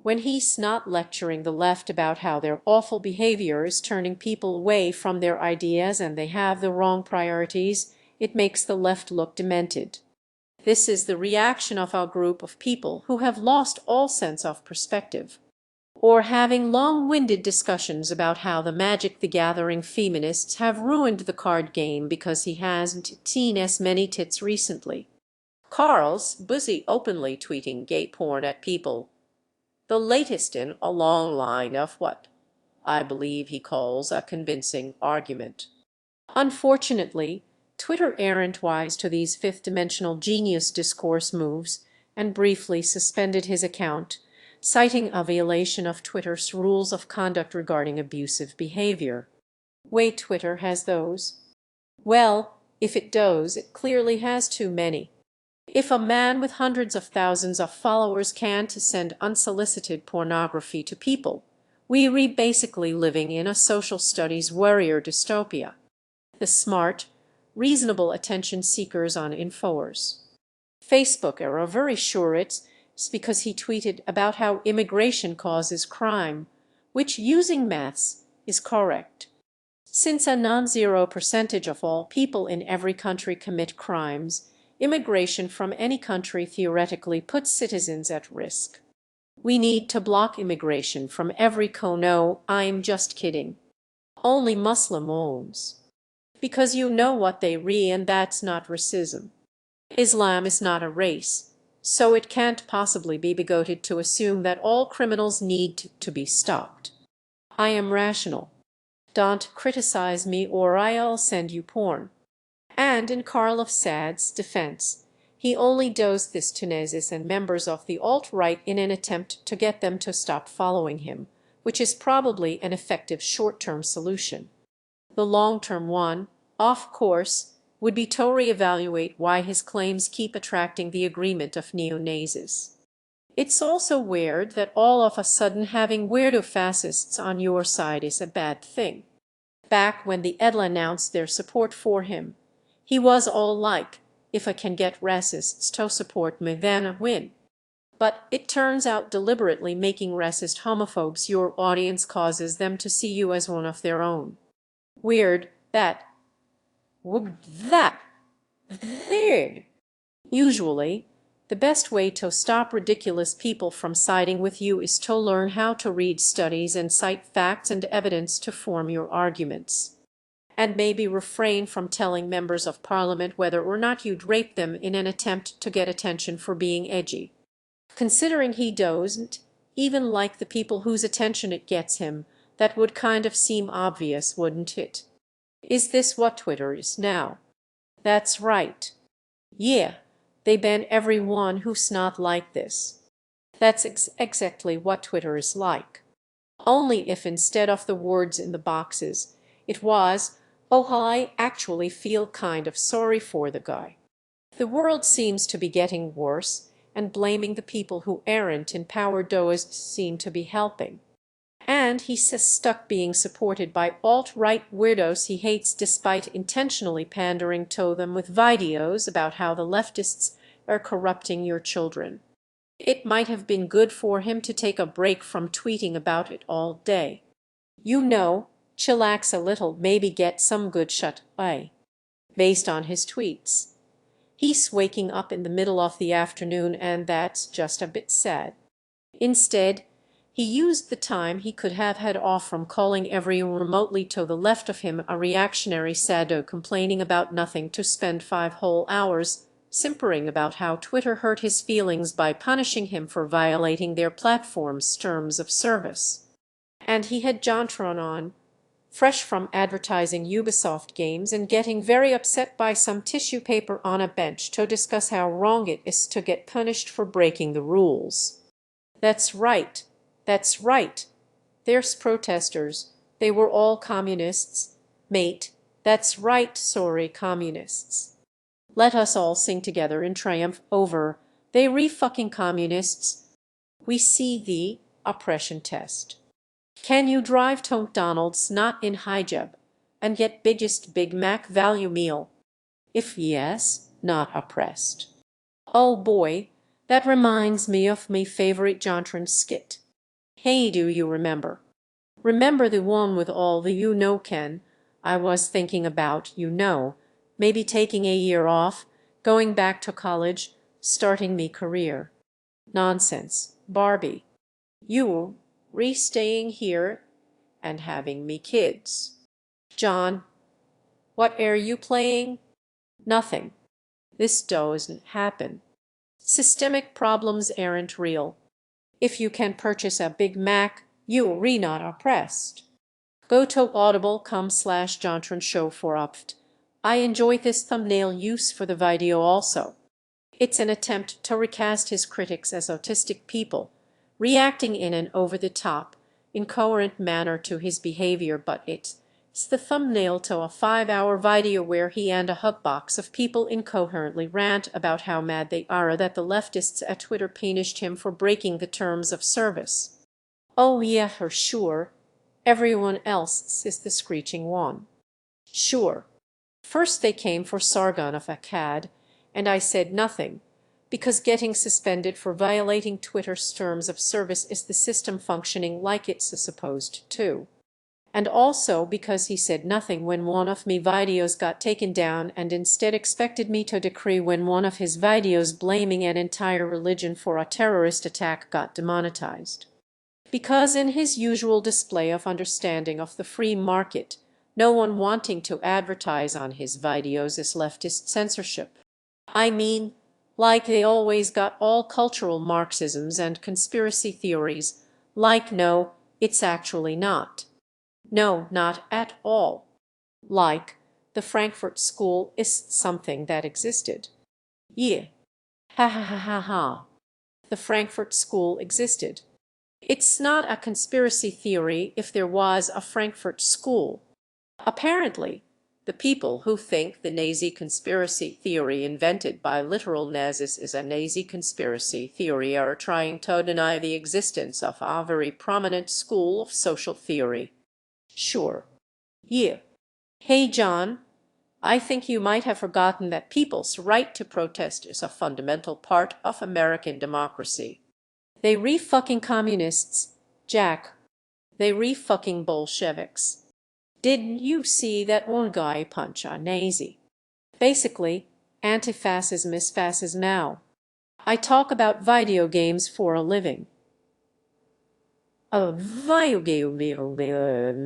When he's not lecturing the left about how their awful behavior is turning people away from their ideas and they have the wrong priorities, it makes the left look demented. This is the reaction of a group of people who have lost all sense of perspective, or having long-winded discussions about how the Magic the Gathering feminists have ruined the card game because he hasn't seen as many tits recently. Carl's busy openly tweeting gay porn at people, the latest in a long line of what I believe he calls a convincing argument. Unfortunately, Twitter errant wise to these fifth-dimensional genius discourse moves and briefly suspended his account, citing a violation of Twitter's rules of conduct regarding abusive behavior. Wait, Twitter has those? Well, if it does, it clearly has too many. If a man with hundreds of thousands of followers can't send unsolicited pornography to people, we're basically living in a social studies warrior dystopia. The smart, reasonable attention seekers on Infowars. Facebook are very sure it's because he tweeted about how immigration causes crime, which using maths is correct. Since a non-zero percentage of all people in every country commit crimes, immigration from any country theoretically puts citizens at risk. We need to block immigration from every no, I'm just kidding. Only Muslim owns. Because you know what they and that's not racism. Islam is not a race, so it can't possibly be bigoted to assume that all criminals need to be stopped. I am rational. Don't criticize me or I'll send you porn. And in Karl of Sad's defense, he only does this to Nazis and members of the alt-right in an attempt to get them to stop following him, which is probably an effective short-term solution. The long-term one, of course, would be to reevaluate why his claims keep attracting the agreement of neo-Nazis. It's also weird that all of a sudden having weirdo fascists on your side is a bad thing. Back when the EDLA announced their support for him, he was all like, if I can get racists to support me then I win. But it turns out deliberately making racist homophobes your audience causes them to see you as one of their own. Weird that. Weird. Usually, the best way to stop ridiculous people from siding with you is to learn how to read studies and cite facts and evidence to form your arguments. And maybe refrain from telling members of parliament whether or not you'd rape them in an attempt to get attention for being edgy. Considering he doesn't even like the people whose attention it gets him, that would kind of seem obvious, wouldn't it? Is this what Twitter is now? That's right. Yeah, they ban everyone who's not like this. That's exactly what Twitter is like. Only if instead of the words in the boxes, it was, oh, I actually feel kind of sorry for the guy. The world seems to be getting worse, and blaming the people who aren't in power does seem to be helping. And he's stuck being supported by alt-right weirdos he hates despite intentionally pandering to them with videos about how the leftists are corrupting your children. It might have been good for him to take a break from tweeting about it all day. You know, chillax a little, maybe get some good shut-eye. Based on his tweets. He's waking up in the middle of the afternoon and that's just a bit sad. Instead, he used the time he could have had off from calling everyone remotely to the left of him a reactionary sado complaining about nothing to spend 5 whole hours simpering about how Twitter hurt his feelings by punishing him for violating their platform's terms of service. And he had jontron on, fresh from advertising Ubisoft games and getting very upset by some tissue paper on a bench to discuss how wrong it is to get punished for breaking the rules. That's right. That's right. There's protesters. They were all communists. Mate, that's right, sorry, communists. Let us all sing together in triumph over they re-fucking communists. We see the oppression test. Can you drive to McDonald's not in hijab and get biggest Big Mac value meal? If yes, not oppressed. Oh boy, that reminds me of my favorite jontron skit. Hey, do you remember? Remember the one with all the Ken? I was thinking about, maybe taking a year off, going back to college, starting me career. Nonsense, Barbie. You re-staying here and having me kids. John, what air you playing? Nothing. This doesn't happen. Systemic problems aren't real. If you can purchase a Big Mac, you re not oppressed. Go to audible.com/jontron show for opt. I enjoy this thumbnail use for the video also. It's an attempt to recast his critics as autistic people, reacting in an over-the-top, incoherent manner to his behavior, but it's the thumbnail to a 5-hour video where he and a hubbox of people incoherently rant about how mad they are that the leftists at Twitter punished him for breaking the terms of service. Oh yeah, for sure. Everyone else is the screeching one. Sure. First they came for Sargon of Akkad, and I said nothing, because getting suspended for violating Twitter's terms of service is the system functioning like it's supposed to. And also because he said nothing when one of me videos got taken down and instead expected me to decree when one of his videos blaming an entire religion for a terrorist attack got demonetized. Because in his usual display of understanding of the free market, no one wanting to advertise on his videos is leftist censorship. I mean, like they always got all cultural Marxisms and conspiracy theories, like no, it's actually not. No, not at all. Like, the Frankfurt School is something that existed. Yeah. Ha ha ha ha ha. The Frankfurt School existed. It's not a conspiracy theory if there was a Frankfurt School. Apparently, the people who think the Nazi conspiracy theory invented by literal Nazis is a Nazi conspiracy theory are trying to deny the existence of a very prominent school of social theory. Sure. Yeah. Hey, John, I think you might have forgotten that people's right to protest is a fundamental part of American democracy. They re-fucking communists, Jack. They re-fucking Bolsheviks. Didn't you see that one guy punch a Nazi? Basically, anti-fascism is fascism now. I talk about video games for a living. A video game,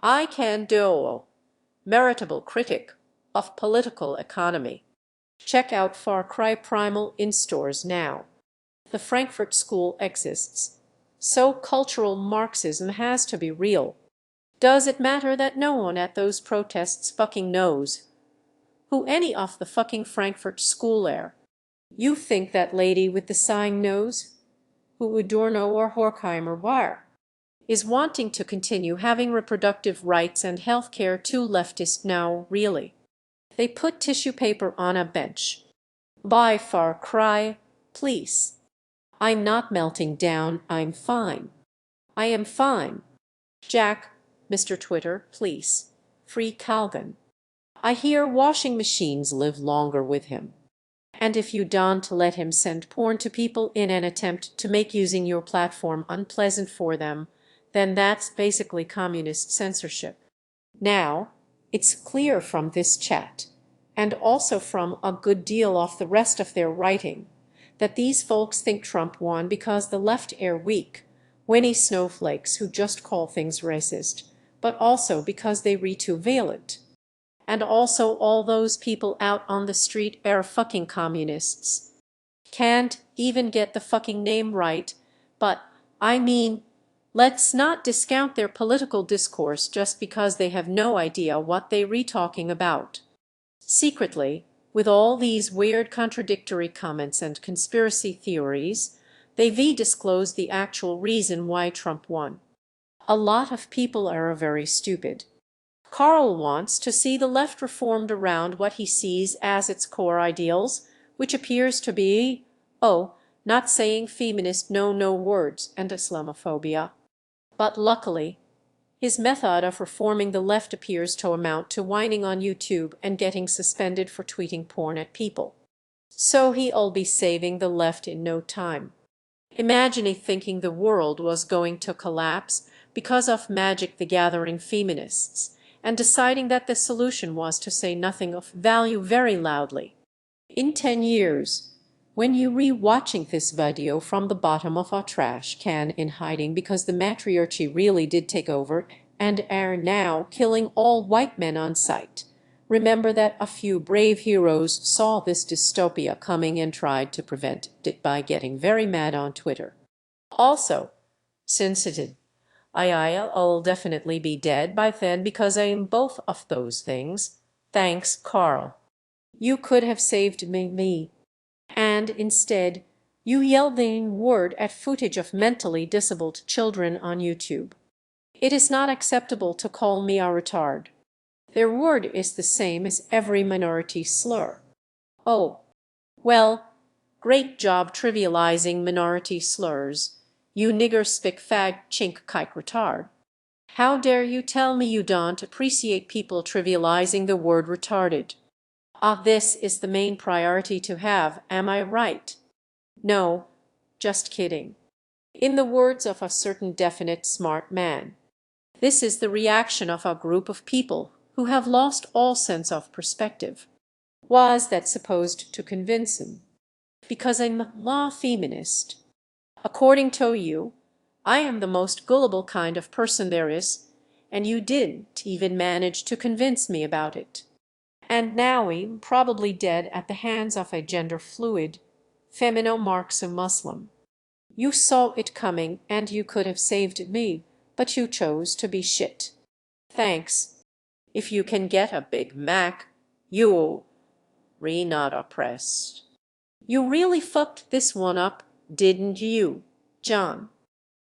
I can do meritable critic of political economy. Check out Far Cry Primal in stores now. The Frankfurt School exists. So cultural Marxism has to be real. Does it matter that no one at those protests fucking knows who any of the fucking Frankfurt School are? You think that lady with the sighing nose, who Adorno or Horkheimer were, is wanting to continue having reproductive rights and health care too leftist now, really. They put tissue paper on a bench. By far cry, please. I'm not melting down, I'm fine. I am fine. Jack, Mr. Twitter, please. Free Calgon. I hear washing machines live longer with him. And if you don't let him send porn to people in an attempt to make using your platform unpleasant for them, then that's basically communist censorship. Now, it's clear from this chat, and also from a good deal of the rest of their writing, that these folks think Trump won because the left are weak, whiny snowflakes who just call things racist, but also because they read too violent. And also all those people out on the street are fucking communists. Can't even get the fucking name right, but, I mean, let's not discount their political discourse just because they have no idea what they re-talking about. Secretly, with all these weird contradictory comments and conspiracy theories, they disclose the actual reason why Trump won. A lot of people are very stupid. Carl wants to see the left reformed around what he sees as its core ideals, which appears to be, not saying feminist no words and Islamophobia. But luckily, his method of reforming the left appears to amount to whining on YouTube and getting suspended for tweeting porn at people. So he'll be saving the left in no time. Imagine thinking the world was going to collapse because of Magic the Gathering feminists, and deciding that the solution was to say nothing of value very loudly. In 10 years, when you re-watching this video from the bottom of a trash can in hiding because the matriarchy really did take over and are now killing all white men on sight, remember that a few brave heroes saw this dystopia coming and tried to prevent it by getting very mad on Twitter. Also, since I'll definitely be dead by then because I am both of those things. Thanks, Carl. You could have saved me. And instead, you yelled the word at footage of mentally disabled children on YouTube. It is not acceptable to call me a retard. Their word is the same as every minority slur. Oh, well, great job trivializing minority slurs. You nigger spick fag chink kike retard. How dare you tell me you don't appreciate people trivializing the word retarded? This is the main priority to have, am I right? No, just kidding. In the words of a certain definite smart man, this is the reaction of a group of people who have lost all sense of perspective. Was that supposed to convince him? Because I'm a feminist. According to you, I am the most gullible kind of person there is, and you didn't even manage to convince me about it. And now I'm probably dead at the hands of a gender-fluid, femino-Marxist Muslim. You saw it coming and you could have saved me, but you chose to be shit. Thanks. If you can get a Big Mac, you'll not oppressed. You really fucked this one up, didn't you, John?